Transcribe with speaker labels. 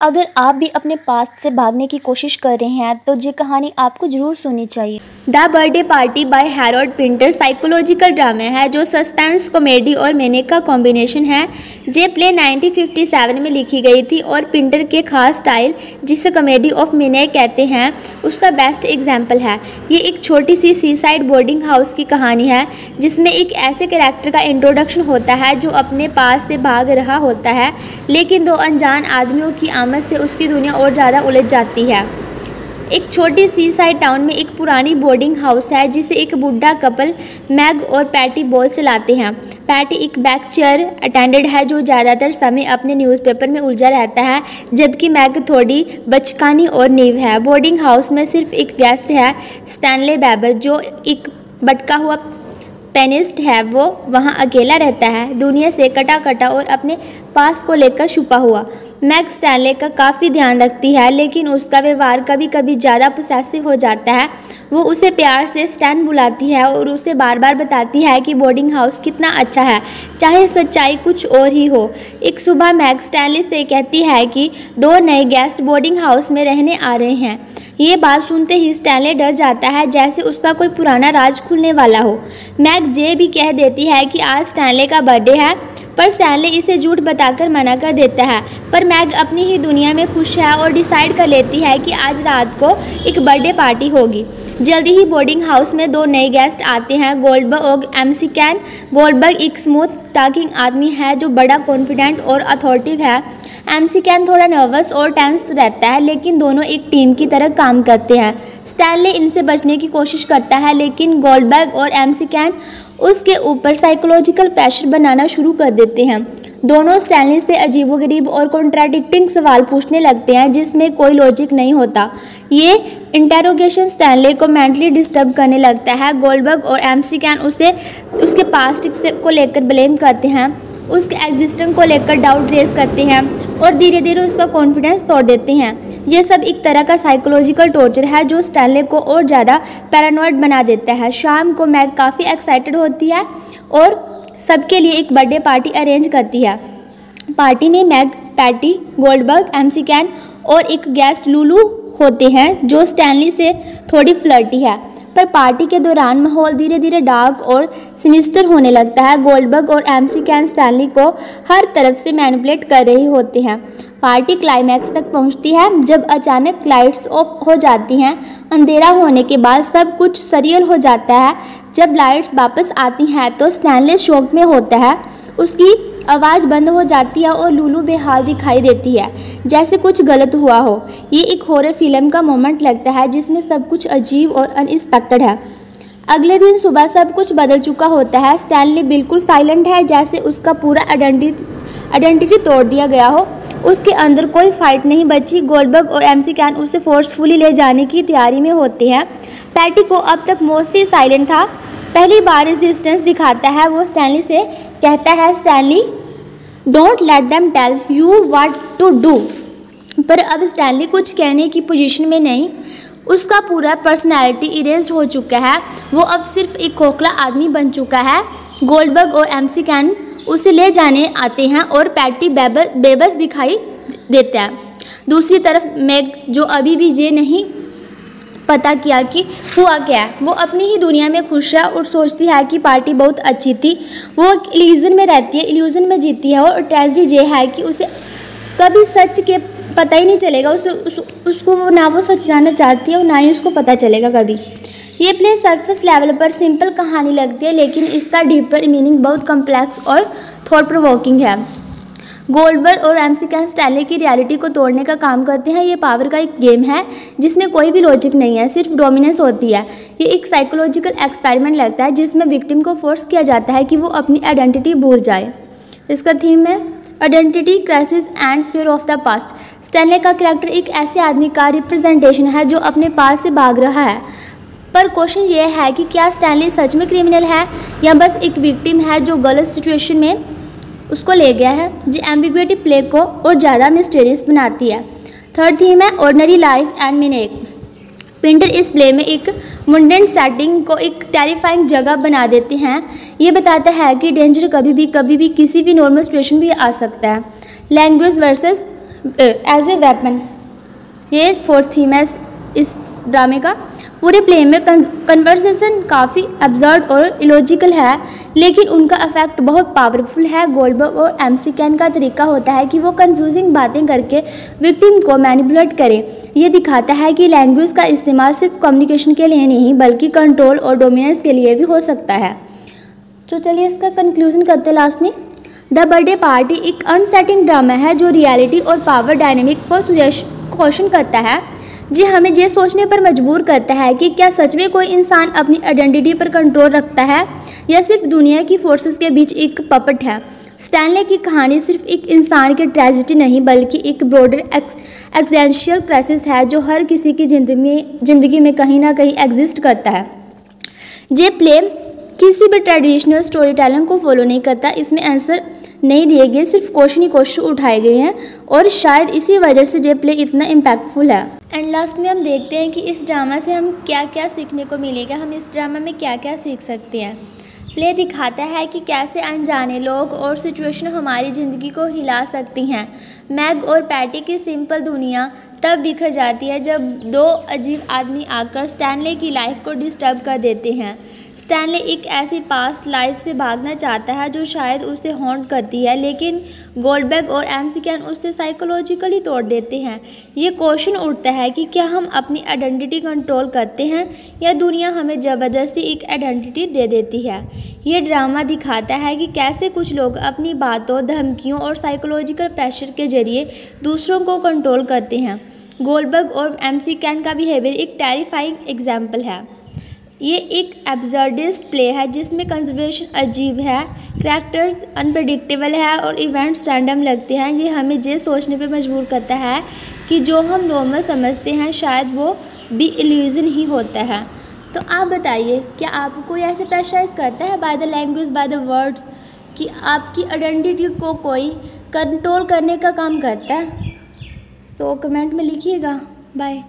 Speaker 1: अगर आप भी अपने पास्ट से भागने की कोशिश कर रहे हैं तो ये कहानी आपको ज़रूर सुननी चाहिए।
Speaker 2: The birthday party bye Harold Pinter psychological drama है जो सस्पेंस, कॉमेडी और मैनिक का कॉम्बिनेशन है। ये प्ले 1957 में लिखी गई थी और पिंटर के खास स्टाइल, जिसे कॉमेडी ऑफ मैनिक कहते हैं, उसका बेस्ट एग्जाम्पल है। ये एक छोटी सी सीसाइड बोर्डिंग हाउस की कहानी है जिसमें एक ऐसे कैरेक्टर का इंट्रोडक्शन होता है जो अपने पास से भाग रहा होता है, लेकिन दो अनजान आदमियों की आमद से उसकी दुनिया और ज़्यादा उलझ जाती है। एक छोटी सी साइड टाउन में एक पुरानी बोर्डिंग हाउस है जिसे एक बुढ़ा कपल मैग और पैटी बॉल चलाते हैं। पैटी एक बैक चेयर अटेंडेंट है जो ज़्यादातर समय अपने न्यूज़पेपर में उलझा रहता है, जबकि मैग थोड़ी बचकानी और नीव है। बोर्डिंग हाउस में सिर्फ एक गेस्ट है, स्टैनले बेबर, जो एक भटका हुआ पेनिस्ट है। वो वहाँ अकेला रहता है, दुनिया से कटा कटा और अपने पास को लेकर छुपा हुआ। मैग स्टैनले का काफ़ी ध्यान रखती है, लेकिन उसका व्यवहार कभी कभी ज़्यादा पोसेसिव हो जाता है। वो उसे प्यार से स्टैन बुलाती है और उसे बार बार बताती है कि बोर्डिंग हाउस कितना अच्छा है, चाहे सच्चाई कुछ और ही हो। एक सुबह मैग स्टैनले से कहती है कि दो नए गेस्ट बोर्डिंग हाउस में रहने आ रहे हैं। ये बात सुनते ही स्टैनले डर जाता है, जैसे उसका कोई पुराना राज खुलने वाला हो। मैग ये भी कह देती है कि आज स्टैनले का बर्थडे है, पर स्टैनले इसे झूठ बताकर मना कर देता है। पर मैग अपनी ही दुनिया में खुश है और डिसाइड कर लेती है कि आज रात को एक बर्थडे पार्टी होगी। जल्दी ही बोर्डिंग हाउस में दो नए गेस्ट आते हैं, गोल्डबर्ग और एमसी कैन। गोल्डबर्ग एक स्मूथ टॉकिंग आदमी है जो बड़ा कॉन्फिडेंट और अथॉरिटिव है। एमसी कैन थोड़ा नर्वस और टेंस रहता है, लेकिन दोनों एक टीम की तरह काम करते हैं। स्टैनले इनसे बचने की कोशिश करता है, लेकिन गोल्डबर्ग और एमसी कैन उसके ऊपर साइकोलॉजिकल प्रेशर बनाना शुरू कर देते हैं। दोनों स्टैनले से अजीबोगरीब और कॉन्ट्राडिक्टिंग सवाल पूछने लगते हैं जिसमें कोई लॉजिक नहीं होता। ये इंटेरोगेशन स्टैनले को मेंटली डिस्टर्ब करने लगता है। गोल्डबर्ग और एमसी कैन उसे उसके पास्ट को लेकर ब्लेम करते हैं, उसके एग्जिस्टेंस को लेकर डाउट रेज करते हैं और धीरे धीरे उसका कॉन्फिडेंस तोड़ देते हैं। ये सब एक तरह का साइकोलॉजिकल टॉर्चर है जो स्टैनले को और ज़्यादा पैरानॉइड बना देता है। शाम को मैग काफ़ी एक्साइटेड होती है और सबके लिए एक बर्थडे पार्टी अरेंज करती है। पार्टी में Meg, Petey, Goldberg, McCann और एक गेस्ट लुलू होते हैं जो स्टैनली से थोड़ी फ्लर्टी है। पर पार्टी के दौरान माहौल धीरे धीरे डार्क और सिनिस्टर होने लगता है। गोल्डबर्ग और एमसी कैन स्टैनली को हर तरफ से मैनिपुलेट कर रहे होते हैं। पार्टी क्लाइमैक्स तक पहुंचती है जब अचानक लाइट्स ऑफ हो जाती हैं। अंधेरा होने के बाद सब कुछ सरियल हो जाता है। जब लाइट्स वापस आती हैं तो स्टैनले शॉक में होता है। उसकी आवाज़ बंद हो जाती है और लुलू बेहाल दिखाई देती है, जैसे कुछ गलत हुआ हो। ये एक हॉरर फिल्म का मोमेंट लगता है जिसमें सब कुछ अजीब और अनएक्सपेक्टेड है। अगले दिन सुबह सब कुछ बदल चुका होता है। स्टैनली बिल्कुल साइलेंट है, जैसे उसका पूरा आइडेंटिटी तोड़ दिया गया हो। उसके अंदर कोई फाइट नहीं बची। गोल्डबर्ग और एमसी कैन उसे फोर्सफुली ले जाने की तैयारी में होते हैं। पैटी को अब तक मोस्टली साइलेंट था, पहली बार रेजिस्टेंस दिखाता है। वो स्टैनली से कहता है, Stanley don't let them tell you what to do. पर अब स्टैनली कुछ कहने की पोजीशन में नहीं। उसका पूरा पर्सनैलिटी इरेज हो चुका है। वो अब सिर्फ एक खोखला आदमी बन चुका है। गोल्डबर्ग और एमसी कैन उसे ले जाने आते हैं और पैटी बेबस दिखाई देता है। दूसरी तरफ मैग, जो अभी भी ये नहीं पता किया कि हुआ क्या है, वो अपनी ही दुनिया में खुश है और सोचती है कि पार्टी बहुत अच्छी थी। वो एक इल्यूजन में रहती है, इल्यूजन में जीती है और ट्रेजेडी ये है कि उसे कभी सच के पता ही नहीं चलेगा। उसको ना वो सच जानना चाहती है और ना ही उसको पता चलेगा कभी। ये प्ले सरफेस लेवल पर सिंपल कहानी लगती है, लेकिन इसका डीपर मीनिंग बहुत कम्प्लेक्स और थॉट प्रोवोकिंग है। गोल्डबर्ग और एमसी कैन स्टैनले की रियलिटी को तोड़ने का काम करते हैं। ये पावर का एक गेम है जिसमें कोई भी लॉजिक नहीं है, सिर्फ डोमिनेंस होती है। ये एक साइकोलॉजिकल एक्सपेरिमेंट लगता है जिसमें विक्टिम को फोर्स किया जाता है कि वो अपनी आइडेंटिटी भूल जाए। इसका थीम है identity crisis and fear of the past. Stanley का कैरेक्टर एक ऐसे आदमी का रिप्रेजेंटेशन है जो अपने पास से भाग रहा है। पर क्वेश्चन ये है कि क्या स्टैनली सच में क्रिमिनल है या बस एक विक्टिम है जो गलत सिचुएशन में उसको ले गया है। जी एम्बिग्युइटी प्ले को और ज़्यादा मिस्टीरियस बनाती है। थर्ड थीम है ordinary life and meaning. Pinter इस प्ले में एक मुंडेन सेटिंग को एक टेरिफाइंग जगह बना देते हैं। ये बताता है कि डेंजर कभी भी किसी भी नॉर्मल सिचुएशन भी आ सकता है। Language versus as a weapon. ये फोर्थ थीम है इस ड्रामे का। पूरे प्ले में कन्वर्सेशन काफ़ी एब्सर्ड और इलॉजिकल है, लेकिन उनका इफेक्ट बहुत पावरफुल है। गोल्डबर्ग और एमसी कैन का तरीका होता है कि वो कंफ्यूजिंग बातें करके विक्टिम को मैनिपुलेट करें। ये दिखाता है कि लैंग्वेज का इस्तेमाल सिर्फ कम्युनिकेशन के लिए नहीं बल्कि कंट्रोल और डोमिनेंस के लिए भी हो सकता है। तो चलिए इसका कंक्लूजन करते हैं लास्ट में। द बर्थडे पार्टी एक अनसेटिंग ड्रामा है जो रियलिटी और पावर डायनेमिक को क्वेश्चन करता है, जी हमें ये सोचने पर मजबूर करता है कि क्या सच में कोई इंसान अपनी आइडेंटिटी पर कंट्रोल रखता है या सिर्फ दुनिया की फोर्सेस के बीच एक पपट है। स्टैनले की कहानी सिर्फ एक इंसान की ट्रेजेडी नहीं बल्कि एक ब्रॉडर एक्जिस्टेंशियल क्राइसिस है जो हर किसी की ज़िंदगी में कहीं ना कहीं एग्जिस्ट करता है। ये प्ले किसी भी ट्रेडिशनल स्टोरी टेलिंग को फॉलो नहीं करता, इसमें आंसर नहीं दिए गए, सिर्फ क्वेश्चन उठाए गए हैं और शायद इसी वजह से ये प्ले इतना इम्पैक्टफुल है। एंड लास्ट में हम देखते हैं कि इस ड्रामा से हम क्या क्या सीखने को मिलेगा, हम इस ड्रामा में क्या क्या सीख सकते हैं। प्ले दिखाता है कि कैसे अनजाने लोग और सिचुएशन हमारी ज़िंदगी को हिला सकती हैं। मैग और पैटी की सिंपल दुनिया तब बिखर जाती है जब दो अजीब आदमी आकर स्टैनले की लाइफ को डिस्टर्ब कर देते हैं। स्टैनले एक ऐसी पास्ट लाइफ से भागना चाहता है जो शायद उसे हॉन्ट करती है, लेकिन गोल्डबर्ग और एमसी कैन उससे साइकोलॉजिकली तोड़ देते हैं। ये क्वेश्चन उठता है कि क्या हम अपनी आइडेंटिटी कंट्रोल करते हैं या दुनिया हमें ज़बरदस्ती एक आइडेंटिटी दे देती है। ये ड्रामा दिखाता है कि कैसे कुछ लोग अपनी बातों, धमकियों और साइकोलॉजिकल प्रेशर के जरिए दूसरों को कंट्रोल करते हैं। गोल्डबर्ग और एमसी कैन का बिहेवियर एक टेरिफाइंग एग्जाम्पल है। ये एक एब्सर्डिस्ट प्ले है जिसमें कंजर्वेशन अजीब है, कैरेक्टर्स अनप्रेडिक्टेबल है और इवेंट्स रैंडम लगते हैं। ये हमें ये सोचने पे मजबूर करता है कि जो हम नॉर्मल समझते हैं शायद वो भी इल्यूजन ही होता है। तो आप बताइए, क्या आपको कोई ऐसे प्रेशराइज करता है by the language, by the words, कि आपकी आइडेंटिटी को कोई कंट्रोल करने का काम करता है? सो कमेंट में लिखिएगा। बाय।